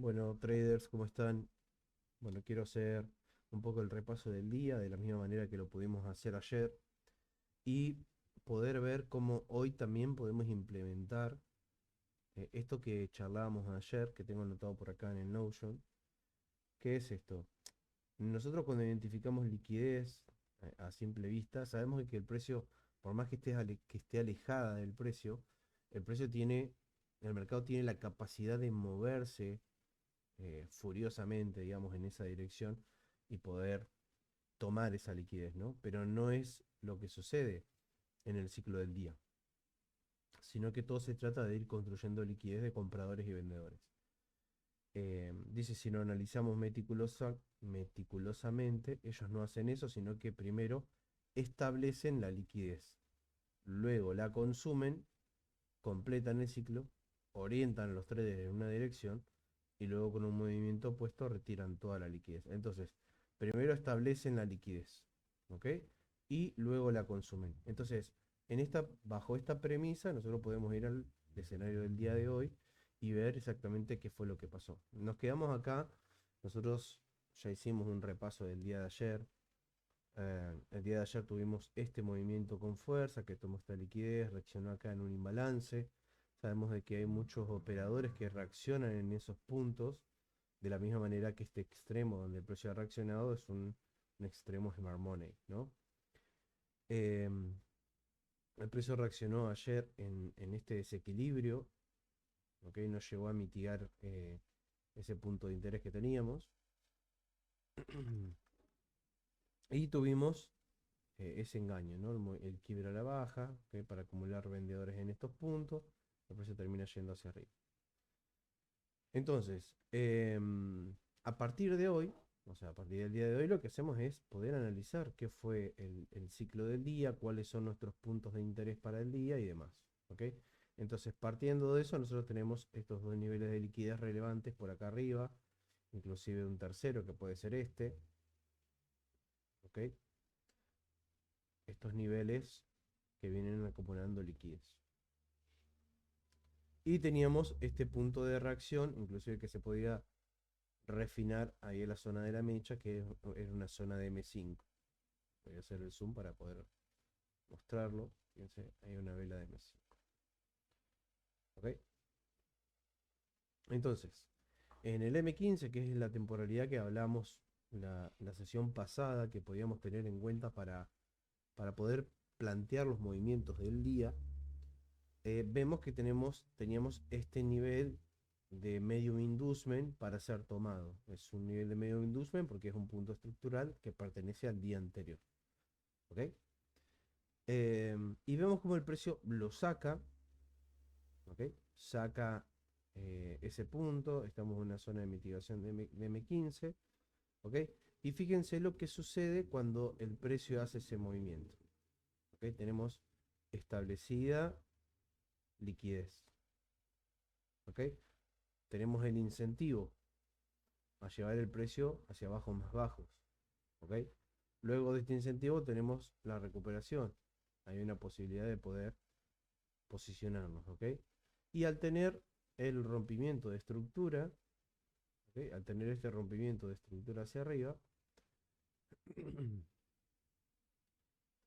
Bueno, traders, ¿cómo están? Bueno, quiero hacer un poco el repaso del día de la misma manera que lo pudimos hacer ayer y poder ver cómo hoy también podemos implementar esto que charlábamos ayer, que tengo anotado por acá en el Notion. ¿Qué es esto? Nosotros cuando identificamos liquidez a simple vista, sabemos que el precio, por más que que esté alejada del precio, el precio tiene, el mercado tiene la capacidad de moverse furiosamente, digamos, en esa dirección y poder tomar esa liquidez, ¿no? Pero no es lo que sucede en el ciclo del día, sino que todo se trata de ir construyendo liquidez de compradores y vendedores. Dice, si lo analizamos meticulosamente, ellos no hacen eso, sino que primero establecen la liquidez, luego la consumen, completan el ciclo, orientan a los traders en una dirección y luego con un movimiento opuesto retiran toda la liquidez. Entonces, primero establecen la liquidez, ¿ok? Y luego la consumen. Entonces, bajo esta premisa, nosotros podemos ir al escenario del día de hoy y ver exactamente qué fue lo que pasó. Nos quedamos acá, nosotros ya hicimos un repaso del día de ayer. El día de ayer tuvimos este movimiento con fuerza que tomó esta liquidez, reaccionó acá en un imbalance. Sabemos de que hay muchos operadores que reaccionan en esos puntos, de la misma manera que este extremo donde el precio ha reaccionado es un extremo Smart Money, ¿no? Em, el precio reaccionó ayer en este desequilibrio, ¿ok? No llegó a mitigar ese punto de interés que teníamos. Y tuvimos ese engaño, ¿no? El quiebre a la baja, ¿ok? Para acumular vendedores en estos puntos, el precio termina yendo hacia arriba. Entonces, a partir de hoy, o sea, a partir del día de hoy, lo que hacemos es poder analizar qué fue el ciclo del día, cuáles son nuestros puntos de interés para el día y demás, ¿ok? Entonces, partiendo de eso, nosotros tenemos estos dos niveles de liquidez relevantes por acá arriba, inclusive un tercero que puede ser este, ¿ok? Estos niveles que vienen acumulando liquidez. Y teníamos este punto de reacción, inclusive que se podía refinar ahí en la zona de la mecha, que era una zona de M5. Voy a hacer el zoom para poder mostrarlo. Fíjense, hay una vela de M5. ¿Ok? Entonces, en el M15, que es la temporalidad que hablamos la sesión pasada, que podíamos tener en cuenta para poder plantear los movimientos del día, vemos que teníamos este nivel de medium inducement para ser tomado. Es un nivel de medium inducement porque es un punto estructural que pertenece al día anterior. ¿Ok? Y vemos como el precio lo saca. ¿Ok? Saca ese punto. Estamos en una zona de mitigación de M15. ¿Ok? Y fíjense lo que sucede cuando el precio hace ese movimiento. ¿Ok? Tenemos establecida liquidez. ¿Ok? Tenemos el incentivo a llevar el precio hacia abajo más bajos. ¿Ok? Luego de este incentivo tenemos la recuperación. Hay una posibilidad de poder posicionarnos. ¿Ok? Y al tener el rompimiento de estructura, ¿ok? Al tener este rompimiento de estructura hacia arriba,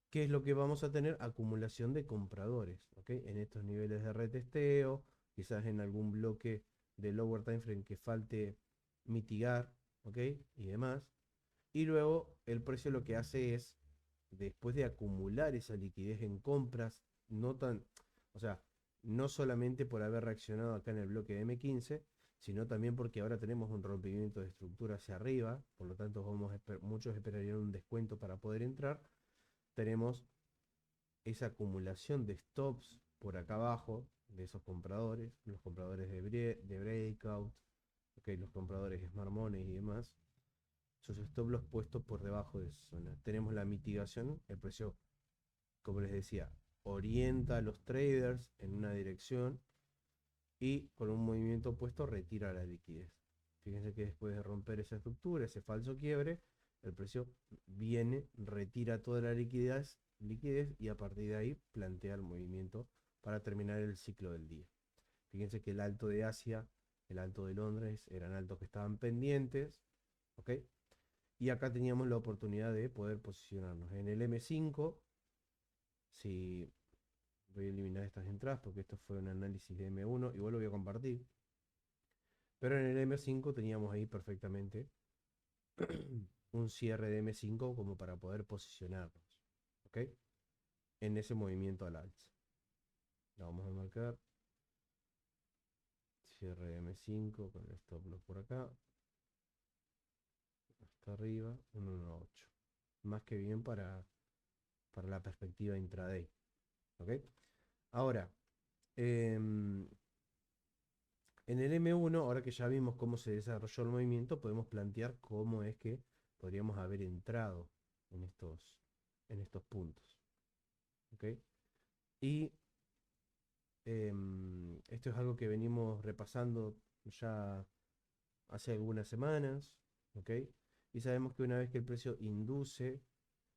¿qué es lo que vamos a tener? Acumulación de compradores. ¿Ok? En estos niveles de retesteo, quizás en algún bloque de lower time frame que falte mitigar. ¿Ok? Y demás. Y luego el precio lo que hace es, después de acumular esa liquidez en compras, no tan, o sea, no solamente por haber reaccionado acá en el bloque de M15, sino también porque ahora tenemos un rompimiento de estructura hacia arriba, por lo tanto muchos esperarían un descuento para poder entrar. Tenemos esa acumulación de stops por acá abajo de esos compradores, los compradores de breakout, okay, los compradores Smart Money y demás, sus stop loss puestos por debajo de esa zona. Tenemos la mitigación, el precio, como les decía, orienta a los traders en una dirección y con un movimiento opuesto retira la liquidez. Fíjense que después de romper esa estructura, ese falso quiebre, el precio viene, retira toda la liquidez y a partir de ahí plantea el movimiento para terminar el ciclo del día. Fíjense que el alto de Asia el alto de Londres, eran altos que estaban pendientes, ¿ok? Y acá teníamos la oportunidad de poder posicionarnos. En el M5, si voy a eliminar estas entradas porque esto fue un análisis de M1, igual lo voy a compartir. Pero en el M5 teníamos ahí perfectamente un cierre de M5 como para poder posicionarnos, ¿ok? En ese movimiento al alza. La vamos a marcar. Cierre de M5 con el stop loss por acá. Hasta arriba, 118. Más que bien para la perspectiva intraday, ¿ok? Ahora, en el M1, ahora que ya vimos cómo se desarrolló el movimiento, podemos plantear cómo es que podríamos haber entrado en estos puntos, ¿ok? Y esto es algo que venimos repasando ya hace algunas semanas, ¿ok? Y sabemos que una vez que el precio induce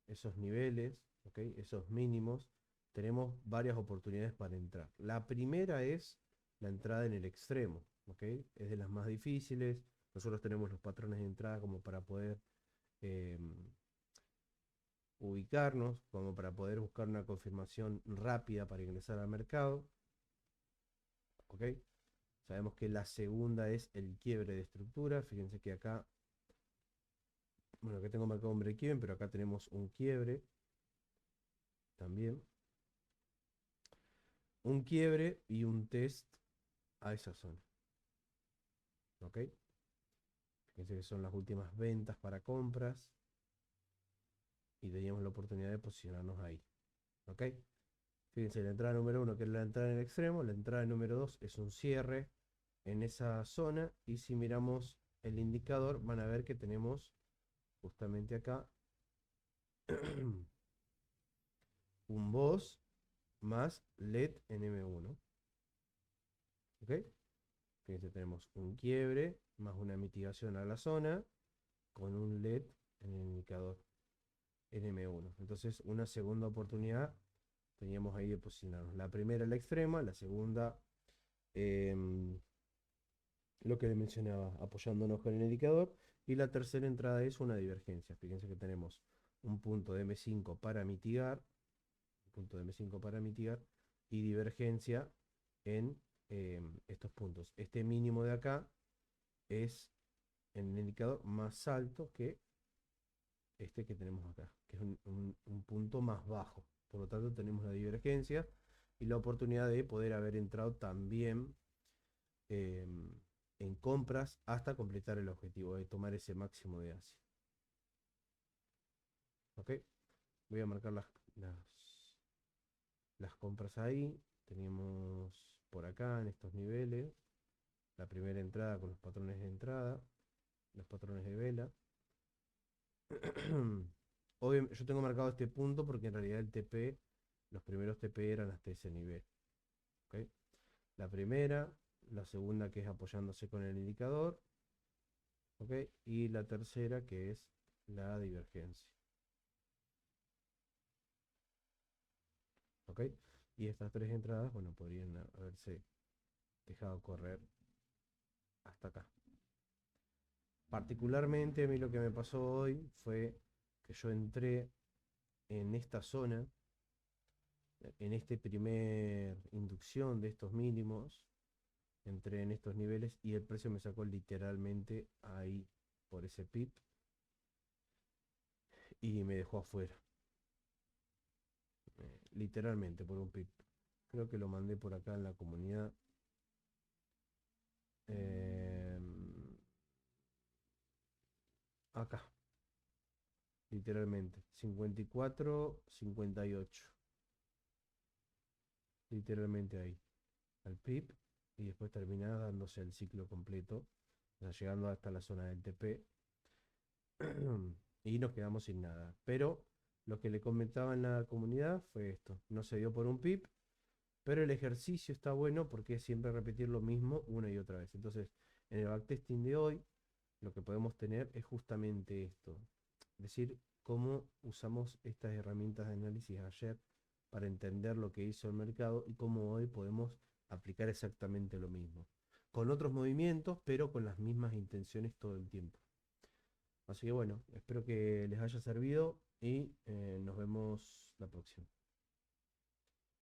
esos niveles, ¿ok? Esos mínimos, tenemos varias oportunidades para entrar. La primera es la entrada en el extremo, ¿ok? Es de las más difíciles. Nosotros tenemos los patrones de entrada como para poder em, ubicarnos, como para poder buscar una confirmación rápida para ingresar al mercado, ¿ok? Sabemos que la segunda es el quiebre de estructura. Fíjense que acá, bueno, acá tengo marcado un break-even, pero acá tenemos un quiebre también. Un quiebre y un test a esa zona. ¿Ok? Fíjense que son las últimas ventas para compras y teníamos la oportunidad de posicionarnos ahí. ¿Ok? Fíjense, la entrada número 1, que es la entrada en el extremo, la entrada número 2 es un cierre en esa zona, y si miramos el indicador van a ver que tenemos justamente acá un BOS más LED en M1. ¿Ok? Fíjense, tenemos un quiebre más una mitigación a la zona con un LED en el indicador en M1. Entonces, una segunda oportunidad teníamos ahí de posicionarnos. La primera la extrema, la segunda, em, lo que le mencionaba, apoyándonos con el indicador. Y la tercera entrada es una divergencia. Fíjense que tenemos un punto de M5 para mitigar, un punto de M5 para mitigar, y divergencia en estos puntos. Este mínimo de acá es en el indicador más alto que este que tenemos acá, que es un punto más bajo. Por lo tanto, tenemos la divergencia y la oportunidad de poder haber entrado también eh, en compras hasta completar el objetivo de tomar ese máximo de Asia. ¿Ok? Voy a marcar las compras ahí. Tenemos por acá en estos niveles la primera entrada con los patrones de entrada, los patrones de vela. Yo tengo marcado este punto porque en realidad el TP, los primeros TP eran hasta ese nivel. ¿Ok? La primera, la segunda que es apoyándose con el indicador, ¿ok? Y la tercera que es la divergencia, ¿ok? Y estas tres entradas, bueno, podrían haberse dejado correr hasta acá. Particularmente a mí lo que me pasó hoy fue que yo entré en esta zona, en este primer inducción de estos mínimos, entré en estos niveles y el precio me sacó literalmente ahí por ese pip y me dejó afuera, literalmente por un pip. Creo que lo mandé por acá en la comunidad. Eh, Acá, literalmente. 54, 58. Literalmente ahí. Al pip. Y después termina dándose el ciclo completo. O sea, llegando hasta la zona del TP. Y nos quedamos sin nada. Pero lo que le comentaba en la comunidad fue esto. No se dio por un pip. Pero el ejercicio está bueno porque es siempre repetir lo mismo una y otra vez. Entonces, en el backtesting de hoy, lo que podemos tener es justamente esto. Es decir, cómo usamos estas herramientas de análisis ayer para entender lo que hizo el mercado y cómo hoy podemos aplicar exactamente lo mismo. con otros movimientos, pero con las mismas intenciones todo el tiempo. Así que bueno, espero que les haya servido y nos vemos la próxima.